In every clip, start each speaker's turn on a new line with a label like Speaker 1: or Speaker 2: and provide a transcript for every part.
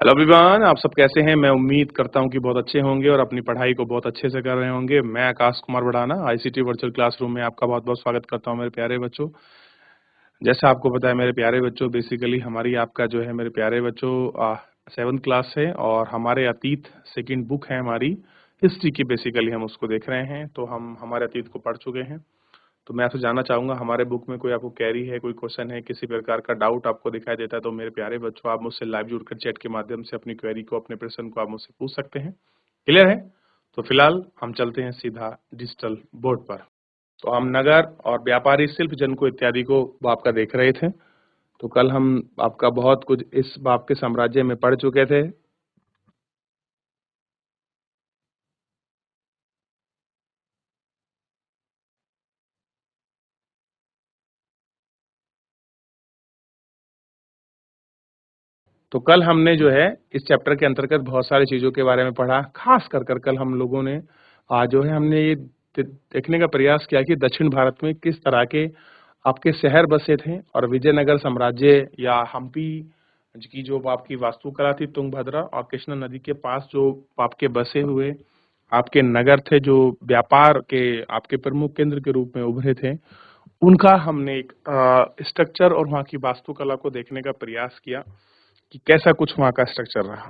Speaker 1: Hello everyone, आप सब कैसे हैं? मैं उम्मीद करता हूं कि बहुत अच्छे होंगे और अपनी पढ़ाई को बहुत अच्छे से कर रहे होंगे। मैं आकाश कुमार बढ़ाना आईसीटी वर्चुअल क्लासरूम में आपका बहुत-बहुत स्वागत करता हूं मेरे प्यारे बच्चों। जैसा आपको पता है मेरे प्यारे बच्चों, बेसिकली हमारी आपका जो है मेरे प्यारे बच्चों 7th क्लास है और हमारे अतीत सेकंड बुक है हमारी हिस्ट्री की। बेसिकली हम उसको देख रहे हैं, तो हम हमारे अतीत को पढ़ चुके हैं। तो मैं आपसे जानना चाहूंगा, हमारे बुक में कोई आपको क्वेरी है, कोई क्वेश्चन है, किसी प्रकार का डाउट आपको दिखाई देता है तो मेरे प्यारे बच्चों आप मुझसे लाइव जुड़कर चैट के माध्यम से अपनी क्वेरी को, अपने प्रश्न को आप मुझसे पूछ सकते हैं। क्लियर है? तो फिलहाल हम चलते हैं सीधा डिजिटल बोर्ड पर। तो हम नगर और व्यापारी शिल्प जनको इत्यादि को वो आपका देख रहे थे। तो कल हम आपका बहुत कुछ इस आपके साम्राज्य में पढ़ चुके थे। तो कल हमने जो है इस चैप्टर के अंतर्गत बहुत सारी चीजों के बारे में पढ़ा। खास कर कल हम लोगों ने आज जो है हमने ये देखने का प्रयास किया कि दक्षिण भारत में किस तरह के आपके शहर बसे थे और विजयनगर साम्राज्य या हम्पी की जो आपकी वास्तुकला थी, तुंगभद्रा और कृष्णा नदी के पास जो आपके बसे हुए आपके नगर थे, जो व्यापार के आपके प्रमुख केंद्र के रूप में उभरे थे, उनका हमने एक स्ट्रक्चर और वहाँ की वास्तुकला को देखने का प्रयास किया कि कैसा कुछ वहाँ का स्ट्रक्चर रहा।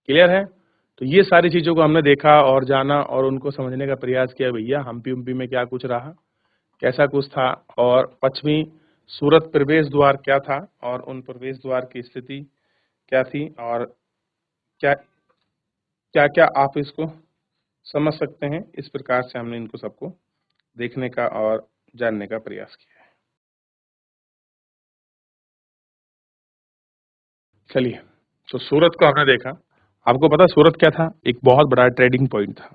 Speaker 1: क्लियर है? तो ये सारी चीजों को हमने देखा और जाना और उनको समझने का प्रयास किया। भैया हम्पी उम्पी में क्या कुछ रहा, कैसा कुछ था, और पश्चिमी सूरत प्रवेश द्वार क्या था और उन प्रवेश द्वार की स्थिति क्या थी, और क्या क्या क्या आप इसको समझ सकते हैं। इस प्रकार से हमने इनको सबको देखने का और जानने का प्रयास किया है। चलिए, तो सूरत को हमने देखा। आपको पता सूरत क्या था? एक बहुत बड़ा ट्रेडिंग पॉइंट था,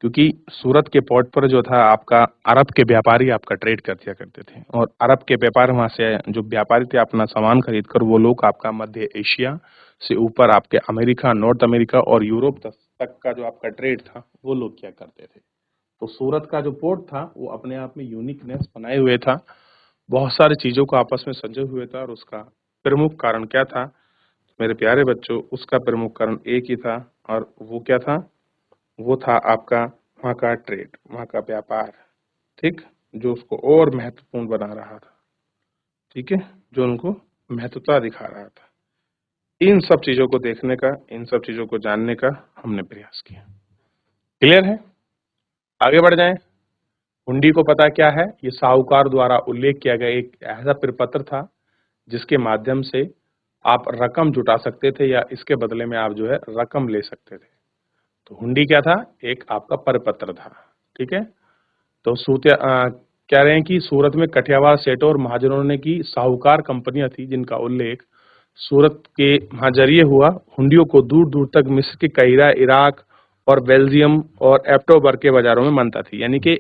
Speaker 1: क्योंकि सूरत के पोर्ट पर जो था आपका अरब के व्यापारी आपका ट्रेड कर दिया करते थे, और अरब के व्यापार वहां से जो व्यापारी थे अपना सामान खरीद कर वो लोग आपका मध्य एशिया से ऊपर आपके अमेरिका, नॉर्थ अमेरिका और यूरोप तक का जो आपका ट्रेड था वो लोग क्या करते थे। तो सूरत का जो पोर्ट था वो अपने आप में यूनिकनेस बनाए हुए था, बहुत सारी चीजों को आपस में संजोए हुए था। और उसका प्रमुख कारण क्या था मेरे प्यारे बच्चों? उसका प्रमुख कारण एक ही था, और वो क्या था? वो था आपका वहाँ का ट्रेड, वहाँ का व्यापार। ठीक, जो उसको और महत्वपूर्ण बना रहा था। ठीक है, जो उनको महत्वता दिखा रहा था। इन सब चीजों को देखने का, इन सब चीजों को जानने का हमने प्रयास किया। क्लियर है? आगे बढ़ जाएं। हुंडी को पता क्या है? ये साहूकार द्वारा उल्लेख किया गया एक ऐसा प्रपत्र था जिसके माध्यम से आप रकम जुटा सकते थे या इसके बदले में आप जो है रकम ले सकते थे। तो हुंडी क्या था? एक आपका परपत्र था। ठीक है। तो कह रहे हैं कि सूरत में कठियावाड़ सेठों और महाजनों ने की साहूकार कंपनियां थी जिनका उल्लेख सूरत के वहां जरिए हुआ। हुंडियों को दूर दूर तक मिस्र के काहिरा, इराक और बेल्जियम और अक्टूबर के बाजारों में मनता थी। यानी कि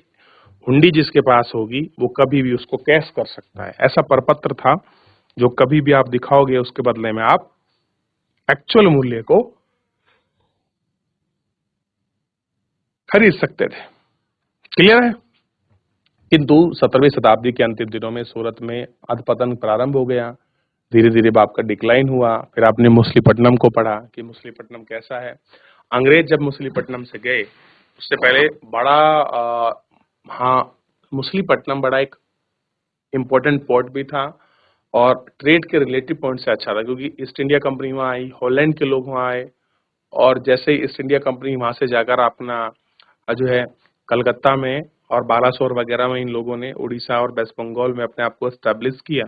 Speaker 1: हुंडी जिसके पास होगी वो कभी भी उसको कैश कर सकता है। ऐसा परपत्र था जो कभी भी आप दिखाओगे उसके बदले में आप एक्चुअल मूल्य को खरीद सकते थे। क्लियर है? किंतु 17वीं शताब्दी के अंतिम दिनों में सूरत में अधपतन प्रारंभ हो गया। धीरे धीरे आपका डिक्लाइन हुआ। फिर आपने मछलीपट्टनम को पढ़ा कि मछलीपट्टनम कैसा है। अंग्रेज जब मछलीपट्टनम से गए उससे पहले बड़ा हाँ, मछलीपट्टनम बड़ा एक इम्पोर्टेंट पोर्ट भी था और ट्रेड के रिलेटिव पॉइंट से अच्छा था, क्योंकि ईस्ट इंडिया कंपनी वहाँ आई, हॉलैंड के लोग वहाँ आए, और जैसे ही ईस्ट इंडिया कंपनी वहाँ से जाकर अपना जो है कलकत्ता में और बालासोर वगैरह में इन लोगों ने उड़ीसा और वेस्ट बंगाल में अपने आप को एस्टेब्लिश किया,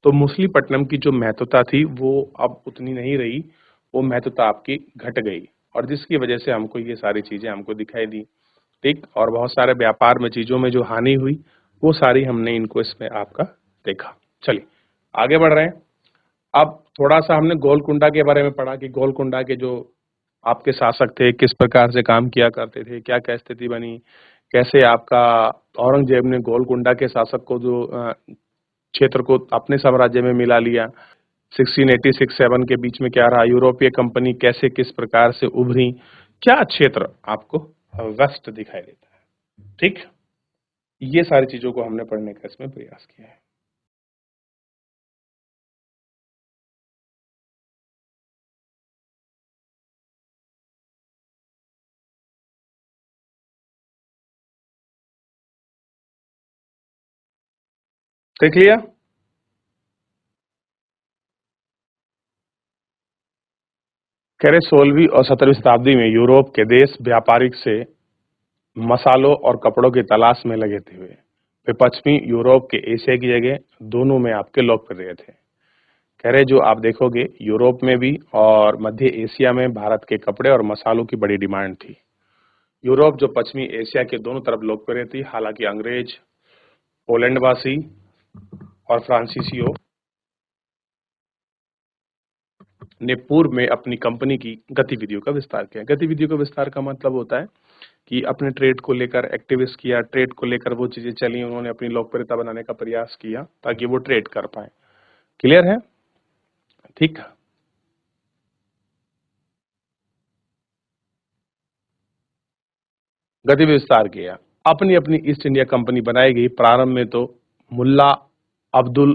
Speaker 1: तो मछलीपट्टनम की जो महत्वता थी वो अब उतनी नहीं रही, वो महत्वता आपकी घट गई, और जिसकी वजह से हमको ये सारी चीजें हमको दिखाई दी। ठीक, और बहुत सारे व्यापार में चीजों में जो हानि हुई वो सारी हमने इनको इसमें आपका देखा। चलिए आगे बढ़ रहे हैं। अब थोड़ा सा हमने गोलकुंडा के बारे में पढ़ा कि गोलकुंडा के जो आपके शासक थे किस प्रकार से काम किया करते थे, क्या क्या स्थिति बनी, कैसे आपका औरंगजेब ने गोलकुंडा के शासक को जो क्षेत्र को अपने साम्राज्य में मिला लिया। 1686-7 के बीच में क्या रहा, यूरोपीय कंपनी कैसे किस प्रकार से उभरी, क्या क्षेत्र आपको वेस्ट दिखाई देता है। ठीक, ये सारी चीजों को हमने पढ़ने का इसमें प्रयास किया है। देख लिया। कह रहे 16वीं और 17वीं शताब्दी में यूरोप के देश व्यापारिक से मसालों और कपड़ों की तलाश में लगे थे वे पश्चिमी यूरोप के एशिया की जगह दोनों में आपके लोकप्रिय थे। कह रहे जो आप देखोगे यूरोप में भी और मध्य एशिया में भारत के कपड़े और मसालों की बड़ी डिमांड थी। यूरोप जो पश्चिमी एशिया के दोनों तरफ लोकप्रिय थी, हालांकि अंग्रेज, पोलैंडवासी और फ्रांसीसियों ने पूर्व में अपनी कंपनी की गतिविधियों का विस्तार किया। गतिविधियों का विस्तार का मतलब होता है कि अपने ट्रेड को लेकर एक्टिविस्ट किया, ट्रेड को लेकर वो चीजें चली, उन्होंने अपनी लोकप्रियता बनाने का प्रयास किया ताकि वो ट्रेड कर पाए। क्लियर है? ठीक। गतिविधि विस्तार किया, अपनी अपनी ईस्ट इंडिया कंपनी बनाई गई। प्रारंभ में तो मुल्ला अब्दुल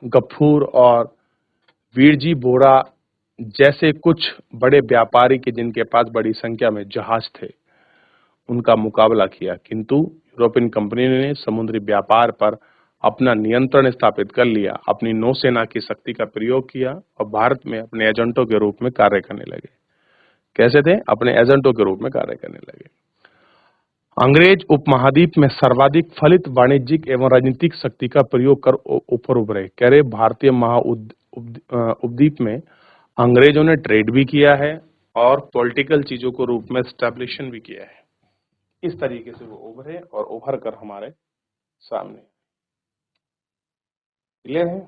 Speaker 1: गफूर और वीरजी बोरा जैसे कुछ बड़े व्यापारी के जिनके पास बड़ी संख्या में जहाज थे उनका मुकाबला किया, किंतु यूरोपियन कंपनी ने समुद्री व्यापार पर अपना नियंत्रण स्थापित कर लिया, अपनी नौसेना की शक्ति का प्रयोग किया और भारत में अपने एजेंटों के रूप में कार्य करने लगे। कैसे थे? अपने एजेंटों के रूप में कार्य करने लगे। अंग्रेज उपमहाद्वीप में सर्वाधिक फलित वाणिज्यिक एवं राजनीतिक शक्ति का प्रयोग कर ऊपर उभरे। कह रहे भारतीय उपद्वीप में अंग्रेजों ने ट्रेड भी किया है और पॉलिटिकल चीजों को रूप में स्टैब्लिशन भी किया है। इस तरीके से वो उभरे और उभर कर हमारे सामने। क्लियर है?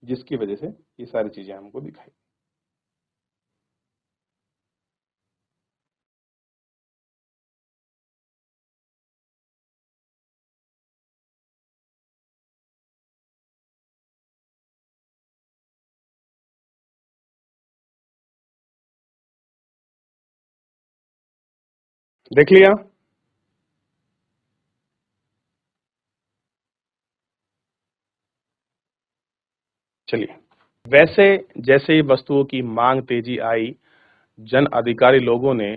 Speaker 1: जिसकी वजह से ये सारी चीजें हमको दिखाई। देख लिया? चलिए, वैसे जैसे ही वस्तुओं की मांग तेजी आई, जन अधिकारी लोगों ने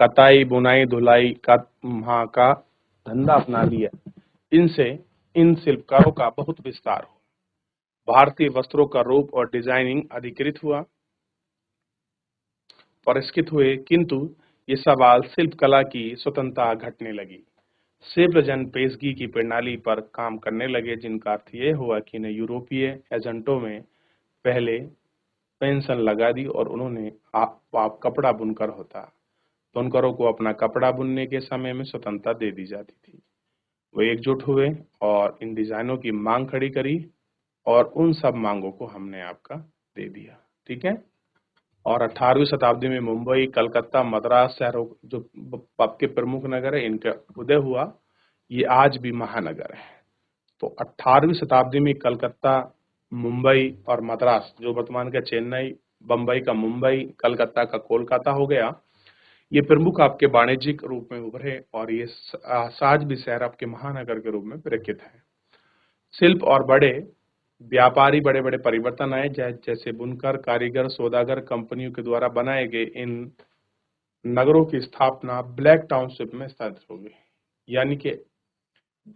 Speaker 1: कताई, बुनाई, धुलाई का वहां का धंधा अपना लिया। इनसे इन शिल्पकारों का बहुत विस्तार हुआ। भारतीय वस्त्रों का रूप और डिजाइनिंग अधिकृत हुआ, परिष्कृत हुए, किंतु ये सवाल शिल्पकला की स्वतंत्रता घटने लगी। शिल्प जन पेशगी की प्रणाली पर काम करने लगे, जिनका अर्थ ये हुआ कि न यूरोपीय एजेंटों में पहले पेंशन लगा दी और उन्होंने आप कपड़ा बुनकर होता, बुनकरों को अपना कपड़ा बुनने के समय में स्वतंत्रता दे दी जाती थी। वो एकजुट हुए और इन डिजाइनों की मांग खड़ी करी और उन सब मांगों को हमने आपका दे दिया। ठीक है? और 18वीं शताब्दी में मुंबई, कलकत्ता, मद्रास शहरों जो आपके प्रमुख नगर है, इनका उदय हुआ। ये आज भी महानगर है। तो 18वीं शताब्दी में कलकत्ता, मुंबई और मद्रास, जो वर्तमान का चेन्नई, बंबई का मुंबई, कलकत्ता का कोलकाता हो गया, ये प्रमुख आपके वाणिज्यिक रूप में उभरे और ये आज भी शहर आपके महानगर के रूप में प्रख्यात है। शिल्प और बड़े व्यापारी बड़े बड़े परिवर्तन आए, जैसे बुनकर, कारीगर, सौदागर कंपनियों के द्वारा बनाए गए इन नगरों की स्थापना ब्लैक टाउनशिप में स्थापित हो गई। यानी कि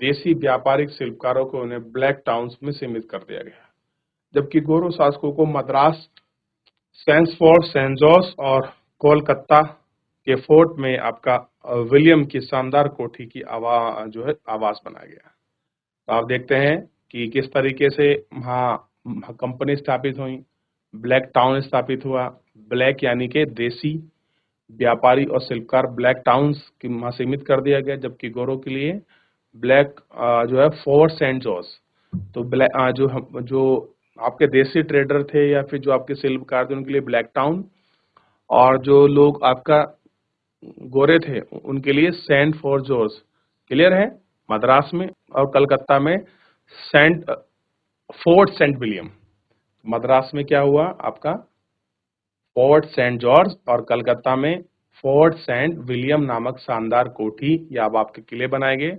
Speaker 1: देसी व्यापारिक शिल्पकारों को उन्हें ब्लैक टाउन्स में सीमित कर दिया गया, जबकि गोरो शासकों को मद्रास, सैंसफोर्ड, सेंट जॉर्ज और कोलकाता के फोर्ट में आपका विलियम की शानदार कोठी की आवास बनाया गया। तो आप देखते हैं कि किस तरीके से वहाँ कंपनी स्थापित हुई, ब्लैक टाउन स्थापित हुआ। ब्लैक यानी कि देसी व्यापारी और शिल्पकार ब्लैक टाउन्स की वहाँ सीमित कर दिया गया, जबकि गोरों के लिए ब्लैक जो है फोर्ट सेंट जॉर्ज। तो ब्लैक जो आपके देसी ट्रेडर थे या फिर जो आपके शिल्पकार थे उनके लिए ब्लैक टाउन, और जो लोग आपका गोरे थे उनके लिए सेंट फोर्ट जॉर्ज। क्लियर है? मद्रास में और कलकत्ता में saint fort saint William. Madras में क्या हुआ आपका फोर्ट सेंट जॉर्ज और कलकत्ता में फोर्ट सेंट विलियम नामक शानदार कोठी या अब आपके किले बनाए गए।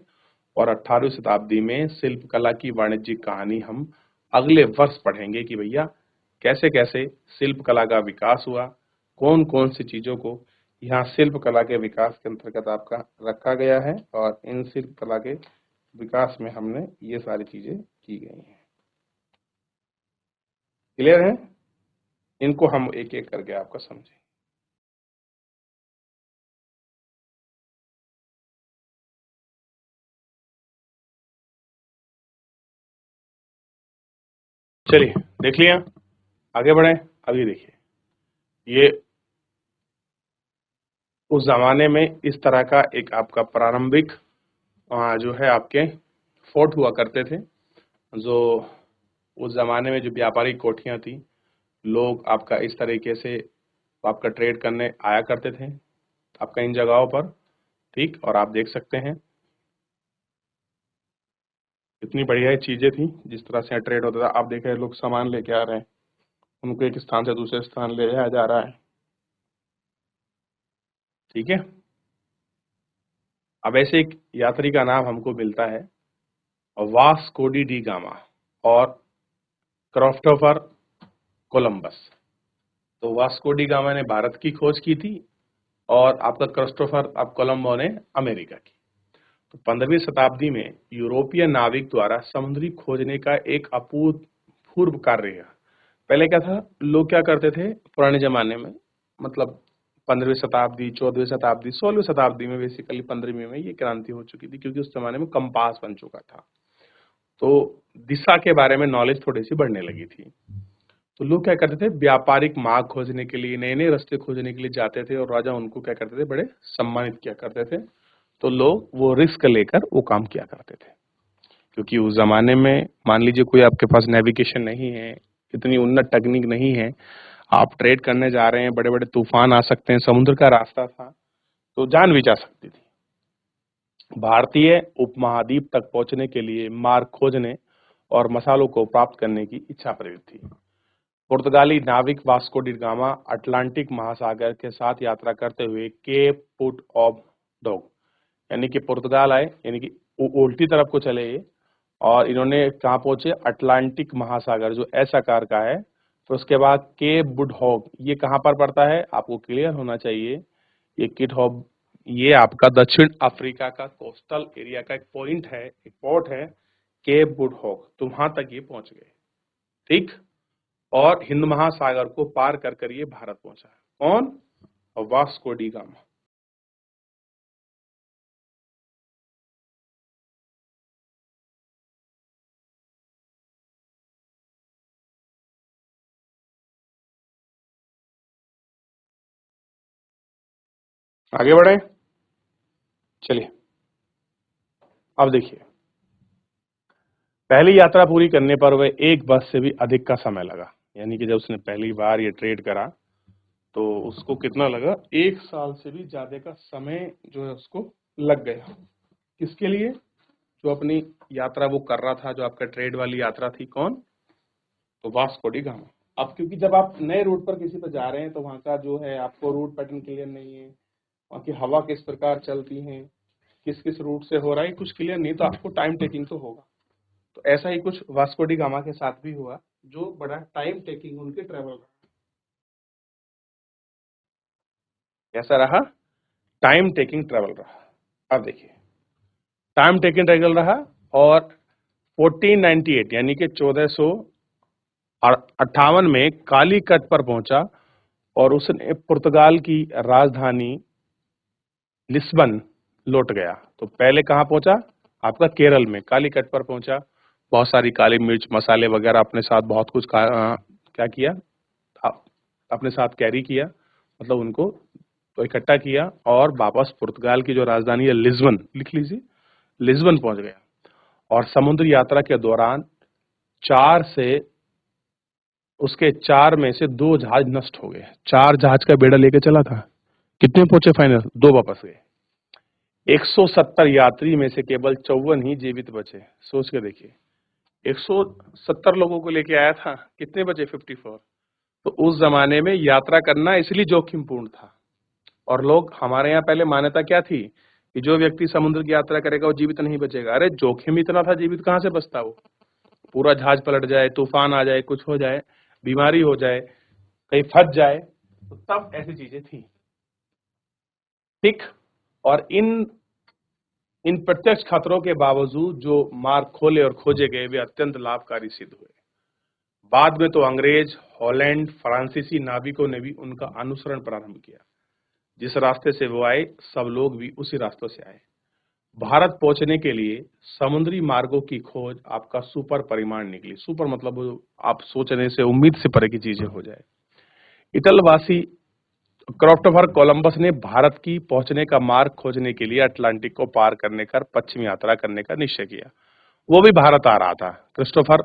Speaker 1: और 18वीं शताब्दी में शिल्पकला की वाणिज्यिक कहानी हम अगले वर्ष पढ़ेंगे कि भैया कैसे कैसे शिल्पकला का विकास हुआ, कौन कौन सी चीजों को यहाँ शिल्पकला के विकास के अंतर्गत आपका रखा गया है और इन शिल्पकला के विकास में हमने ये सारी चीजें की गई हैं। क्लियर है? इनको हम एक एक करके आपका समझें। चलिए देख लिया, आगे बढ़े। अभी देखिए, ये उस जमाने में इस तरह का एक आपका प्रारंभिक जो है आपके फोर्ट हुआ करते थे, जो उस जमाने में जो व्यापारिक कोठियां थी, लोग आपका इस तरीके से आपका ट्रेड करने आया करते थे आपका इन जगहों पर। ठीक, और आप देख सकते हैं इतनी बढ़िया चीजें थी जिस तरह से ट्रेड होता था। आप देख रहे हैं लोग सामान लेके आ रहे हैं, उनको एक स्थान से दूसरे स्थान ले जाया जा रहा है। ठीक है, अब ऐसे एक यात्री का नाम हमको मिलता है वास्को डी गामा और क्रिस्टोफर कोलंबस। तो वास्को डी गामा ने भारत की खोज की थी और आपका क्रिस्टोफर अब कोलंबो ने अमेरिका की। तो 15वीं शताब्दी में यूरोपीय नाविक द्वारा समुद्री खोजने का एक अभूतपूर्व कार्य है। पहले क्या था, लोग क्या करते थे पुराने जमाने में, मतलब 15वीं शताब्दी, 14वीं शताब्दी, 16वीं शताब्दी में, बेसिकली 15वीं में ये क्रांति हो चुकी थी क्योंकि उस जमाने में कंपास बन चुका था। तो दिशा के बारे में नॉलेज थोड़ी सी बढ़ने लगी थी। तो लोग क्या करते थे, व्यापारिक मार्ग खोजने के लिए, नए नए रास्ते खोजने के लिए जाते थे और राजा उनको क्या करते थे, बड़े सम्मानित किया करते थे। तो लोग वो रिस्क लेकर वो काम किया करते थे क्योंकि उस जमाने में मान लीजिए कोई आपके पास नेविगेशन नहीं है, इतनी उन्नत टेक्निक नहीं है, आप ट्रेड करने जा रहे हैं, बड़े बड़े तूफान आ सकते हैं, समुद्र का रास्ता था, तो जान भी जा सकती थी। भारतीय उपमहाद्वीप तक पहुंचने के लिए मार्ग खोजने और मसालों को प्राप्त करने की इच्छा प्रेरित थी। पुर्तगाली नाविक वास्को डी गामा अटलांटिक महासागर के साथ यात्रा करते हुए केप पुट ऑफ डॉग, यानी कि पुर्तगाल आए, यानी कि उल्टी तरफ को चले ये, और इन्होंने कहाँ पहुंचे, अटलांटिक महासागर जो एस आकार का है। तो उसके बाद केप बुड हॉग, ये कहाँ पर पड़ता है, आपको क्लियर होना चाहिए। ये किट हॉग, ये आपका दक्षिण अफ्रीका का कोस्टल एरिया का एक पॉइंट है, एक पोर्ट है केप बुड हॉग, तो वहां तक ये पहुंच गए। ठीक, और हिंद महासागर को पार कर कर ये भारत पहुंचा। कौन? Vasco D gamma. आगे बढ़े, चलिए अब देखिए, पहली यात्रा पूरी करने पर वह एक वर्ष से भी अधिक का समय लगा, यानी कि जब उसने पहली बार ये ट्रेड करा तो उसको कितना लगा, 1 साल से भी ज्यादा का समय जो है उसको लग गया। किसके लिए? जो अपनी यात्रा वो कर रहा था, जो आपका ट्रेड वाली यात्रा थी, कौन? तो वास्को डी गामा। अब क्योंकि जब आप नए रूट पर किसी पर जा रहे हैं तो वहां का जो है आपको रूट पैटर्न क्लियर नहीं है, वहां की हवा किस प्रकार चलती है, किस किस रूट से हो रहा है, कुछ क्लियर नहीं, तो आपको टाइम टेकिंग तो होगा। तो ऐसा ही कुछ वास्को डी गामा के साथ भी हुआ, जो बड़ा टाइम टेकिंग उनके ट्रेवल रहा। कैसा रहा? टाइम टेकिंग ट्रेवल रहा। अब देखिए, टाइम टेकिंग ट्रेवल रहा और 1498 यानी कि 1458 में कालीकट पर पहुंचा और उसने पुर्तगाल की राजधानी लिस्बन लौट गया। तो पहले कहाँ पहुंचा? आपका केरल में कालीकट पर पहुंचा, बहुत सारी काली मिर्च मसाले वगैरह अपने साथ बहुत कुछ क्या किया, अपने साथ कैरी किया, मतलब उनको तो इकट्ठा किया और वापस पुर्तगाल की जो राजधानी है लिस्बन, लिख लीजिए, लिस्बन पहुंच गया। और समुद्र यात्रा के दौरान चार से उसके 4 में से 2 जहाज नष्ट हो गए। 4 जहाज का बेड़ा लेके चला था, कितने पहुंचे फाइनल? 2 वापस गए। 170 यात्री में से केवल 54 ही जीवित बचे। सोच के देखिए, 170 लोगों को लेके आया था, कितने बचे? 54। तो उस जमाने में यात्रा करना इसलिए जोखिमपूर्ण था। और लोग, हमारे यहाँ पहले मान्यता क्या थी कि जो व्यक्ति समुद्र की यात्रा करेगा वो जीवित नहीं बचेगा। अरे जोखिम इतना था, जीवित कहाँ से बचता वो? पूरा जहाज पलट जाए, तूफान आ जाए, कुछ हो जाए, बीमारी हो जाए, कहीं फंस जाए, तो तब ऐसी चीजें थी। ठीक, और इन इन प्रत्यक्ष खतरों के बावजूद जो मार्ग खोले और खोजे गए वे अत्यंत लाभकारी सिद्ध हुए। बाद में तो अंग्रेज, हॉलैंड, फ्रांसीसी नाविकों ने भी उनका अनुसरण प्रारंभ किया। जिस रास्ते से वो आए सब लोग भी उसी रास्तों से आए। भारत पहुंचने के लिए समुद्री मार्गों की खोज आपका सुपर परिमाण निकली। सुपर मतलब आप सोचने से उम्मीद से परे की चीजें हो जाए। इटलवासी क्रिस्टोफर कोलंबस ने भारत की पहुंचने का मार्ग खोजने के लिए अटलांटिक को पार करने कर पश्चिम यात्रा करने का निश्चय किया। वो भी भारत आ रहा था, क्रिस्टोफर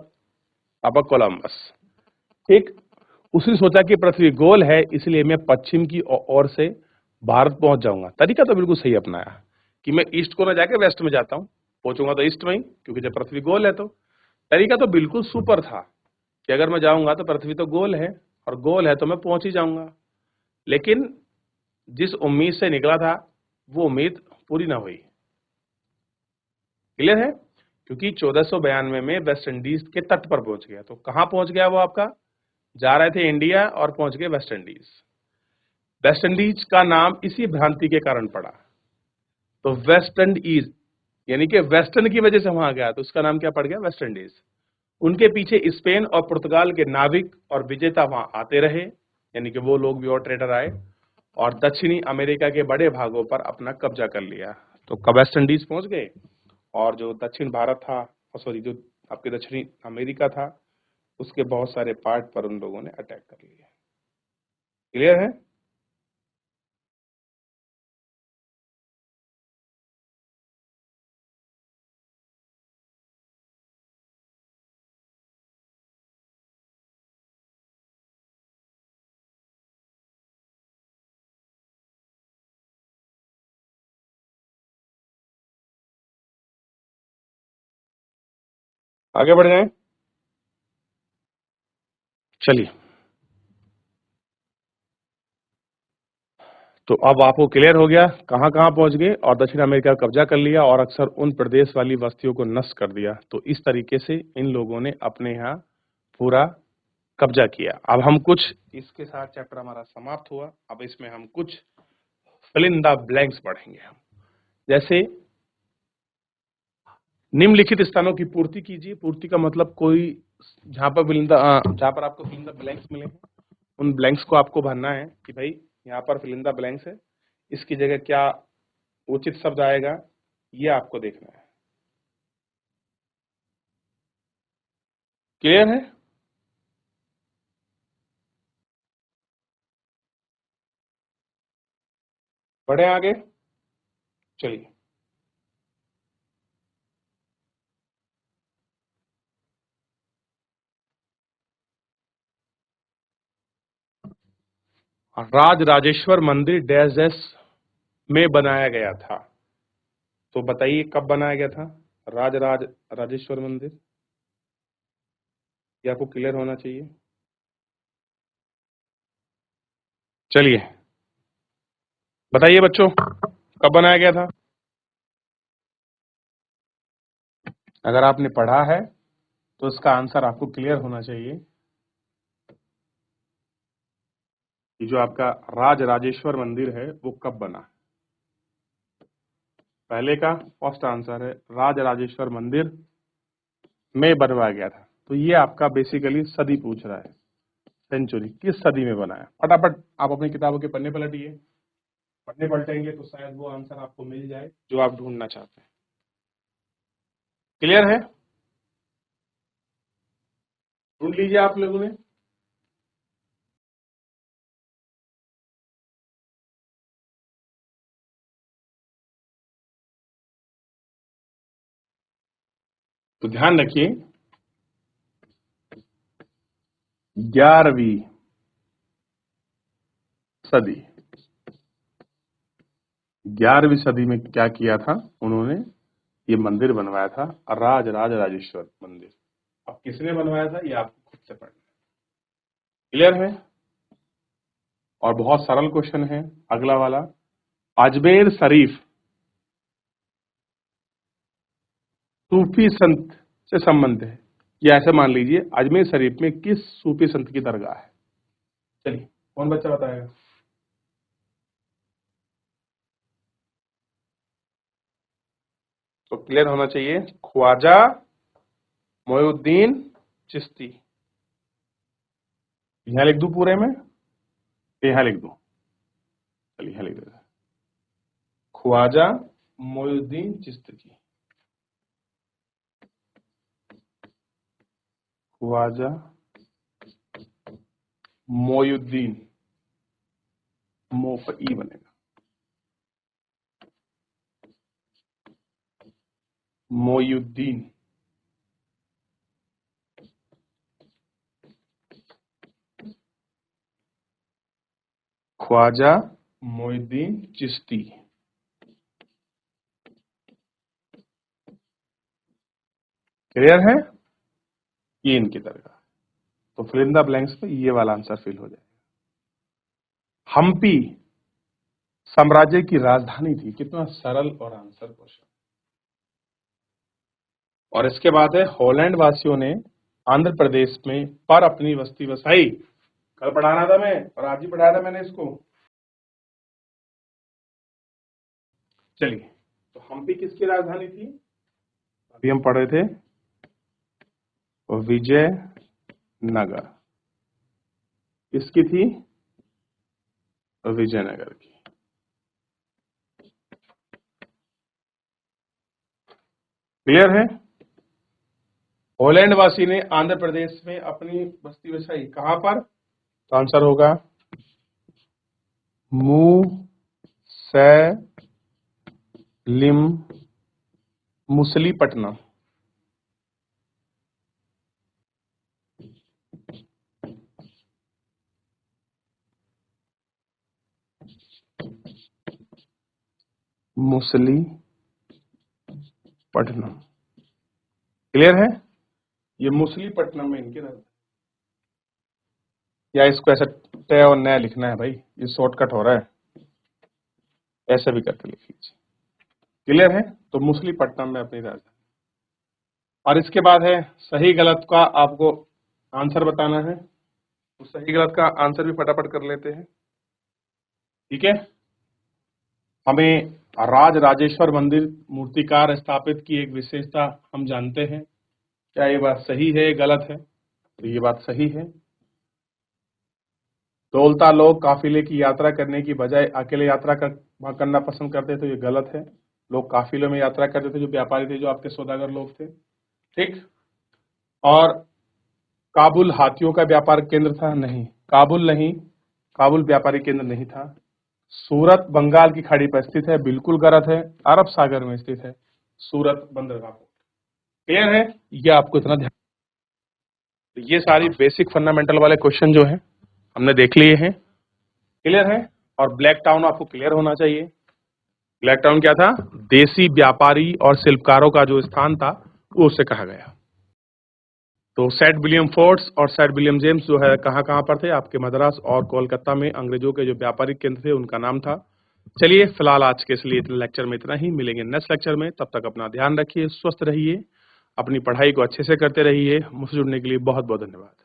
Speaker 1: कोलंबस। ठीक, उसने सोचा कि पृथ्वी गोल है, इसलिए मैं पश्चिम की ओर से भारत पहुंच जाऊंगा। तरीका तो बिल्कुल सही अपनाया कि मैं ईस्ट को ना जाके वेस्ट में जाता हूं, पहुंचूंगा तो ईस्ट में ही, क्योंकि जब पृथ्वी गोल है तो। तरीका तो बिल्कुल सुपर था कि अगर मैं जाऊंगा तो पृथ्वी तो गोल है और गोल है तो मैं पहुंच ही जाऊंगा। लेकिन जिस उम्मीद से निकला था वो उम्मीद पूरी ना हुई। क्लियर है? क्योंकि 1492 में वेस्ट इंडीज के तट पर पहुंच गया। तो कहां पहुंच गया वो आपका? जा रहे थे इंडिया और पहुंच गए वेस्ट इंडीज। वेस्ट इंडीज का नाम इसी भ्रांति के कारण पड़ा। तो वेस्ट इंडीज यानी कि वेस्टर्न की वजह से वहां गया तो उसका नाम क्या पड़ गया? West Indies. उनके पीछे स्पेन और पुर्तगाल के नाविक और विजेता वहां आते रहे, यानी कि वो लोग भी और ट्रेडर आए और दक्षिणी अमेरिका के बड़े भागों पर अपना कब्जा कर लिया। तो वेस्ट इंडीज पहुंच गए और जो दक्षिण भारत था, सॉरी जो आपके दक्षिणी अमेरिका था, उसके बहुत सारे पार्ट पर उन लोगों ने अटैक कर लिया। क्लियर है? आगे बढ़ जाएं। चलिए, तो अब आपको क्लियर हो गया कहां कहां पहुंच गए और दक्षिण अमेरिका का कब्जा कर लिया और अक्सर उन प्रदेश वाली बस्तियों को नष्ट कर दिया। तो इस तरीके से इन लोगों ने अपने यहाँ पूरा कब्जा किया। अब हम कुछ इसके साथ चैप्टर हमारा समाप्त हुआ। अब इसमें हम कुछ फिल इन द ब्लैंक्स पढ़ेंगे हम। जैसे निम्नलिखित स्थानों की पूर्ति कीजिए। पूर्ति का मतलब कोई जहां पर जहां पर आपको फिल इन द ब्लैंक्स मिले हैं उन ब्लैंक्स को आपको भरना है कि भाई यहाँ पर फिल इन द ब्लैंक्स है, इसकी जगह क्या उचित शब्द आएगा ये आपको देखना है। क्लियर है? बढ़े आगे। चलिए, राज राजेश्वर मंदिर डैश डैश में बनाया गया था। तो बताइए कब बनाया गया था राजेश्वर मंदिर? ये आपको क्लियर होना चाहिए। चलिए बताइए बच्चों, कब बनाया गया था? अगर आपने पढ़ा है तो इसका आंसर आपको क्लियर होना चाहिए कि जो आपका राज राजेश्वर मंदिर है वो कब बना। पहले का फर्स्ट आंसर है राज राजेश्वर मंदिर में बनवाया गया था। तो ये आपका बेसिकली सदी पूछ रहा है, सेंचुरी किस सदी में बनाया। फटाफट आप अपनी किताबों के पन्ने पलटिए, पन्ने पलटेंगे तो शायद वो आंसर आपको मिल जाए जो आप ढूंढना चाहते हैं। क्लियर है? ढूंढ लीजिए आप लोगों ने। तो ध्यान रखिए 11वीं सदी, 11वीं सदी में क्या किया था उन्होंने? ये मंदिर बनवाया था, राज राजेश्वर मंदिर। अब किसने बनवाया था ये आपको खुद से पढ़ना है। क्लियर है? और बहुत सरल क्वेश्चन है अगला वाला। अजमेर शरीफ सूफी संत से संबंध है। ये ऐसे मान लीजिए अजमेर शरीफ में किस सूफी संत की दरगाह है? चलिए कौन बच्चा बताएगा? तो क्लियर होना चाहिए, ख्वाजा मोइनुद्दीन चिश्ती। यहां लिख दूं पूरे में, यहां लिख दूं, चलिए यहां लिख देते हैं, ख्वाजा मोइनुद्दीन चिश्ती। ख्वाजा मोइनुद्दीन, मोफई बनेगा, मोइनुद्दीन ख्वाजा मोइनुद्दीन चिश्ती। क्लियर है, ये इनकी तरह। तो फिल इन द ब्लैंक्स में ये वाला आंसर फिल हो जाएगा। हम्पी साम्राज्य की राजधानी थी। कितना सरल और आंसर क्वेश्चन। और इसके बाद है, हॉलैंड वासियों ने आंध्र प्रदेश में पर अपनी बस्ती बसाई। कल पढ़ाना था मैं और आज ही पढ़ाया था मैंने इसको। चलिए, तो हम्पी किसकी राजधानी थी? अभी हम पढ़ रहे थे विजयनगर। किसकी थी? विजयनगर की। क्लियर है? हॉलैंड वासी ने आंध्र प्रदेश में अपनी बस्ती बसाई। कहां पर? तो आंसर होगा मुसलीपट्टनम। मुसलीपट्टनम। क्लियर है? ये मुसलीपट्टनम में इनके रहते, या इसको ऐसा तय और नया लिखना है भाई, ये शॉर्टकट हो रहा है, ऐसे भी करके लिख लीजिए। क्लियर है? तो मुसलीपट्टनम में अपनी राजधानी। और इसके बाद है, सही गलत का आपको आंसर बताना है। तो सही गलत का आंसर भी फटाफट कर लेते हैं, ठीक है। हमें राज राजेश्वर मंदिर मूर्तिकार स्थापित की एक विशेषता हम जानते हैं। क्या ये बात सही है, गलत है? तो ये बात सही है। दौलता लोग काफिले की यात्रा करने की बजाय अकेले यात्रा करना पसंद करते थे। ये गलत है। लोग काफिलों में यात्रा करते थे, जो व्यापारी थे, जो आपके सौदागर लोग थे, ठीक। और काबुल हाथियों का व्यापार केंद्र था? नहीं, काबुल नहीं, काबुल व्यापारी केंद्र नहीं था। सूरत बंगाल की खाड़ी पर स्थित है, बिल्कुल गलत है। अरब सागर में स्थित है सूरत बंदरगाह। क्लियर है? ये आपको इतना ध्यान। तो ये सारी बेसिक फंडामेंटल वाले क्वेश्चन जो है हमने देख लिए हैं। क्लियर है? और ब्लैक टाउन आपको क्लियर होना चाहिए। ब्लैक टाउन क्या था? देसी व्यापारी और शिल्पकारों का जो स्थान था वो उसे कहा गया। तो सेंट विलियम फोर्ट्स और सेंट विलियम जेम्स जो है कहाँ कहाँ पर थे? आपके मद्रास और कोलकाता में अंग्रेजों के जो व्यापारिक केंद्र थे उनका नाम था। चलिए, फिलहाल आज के इसलिए लेक्चर में इतना ही। मिलेंगे नेक्स्ट लेक्चर में। तब तक अपना ध्यान रखिए, स्वस्थ रहिए, अपनी पढ़ाई को अच्छे से करते रहिए। मुझसे जुड़ने के लिए बहुत बहुत धन्यवाद।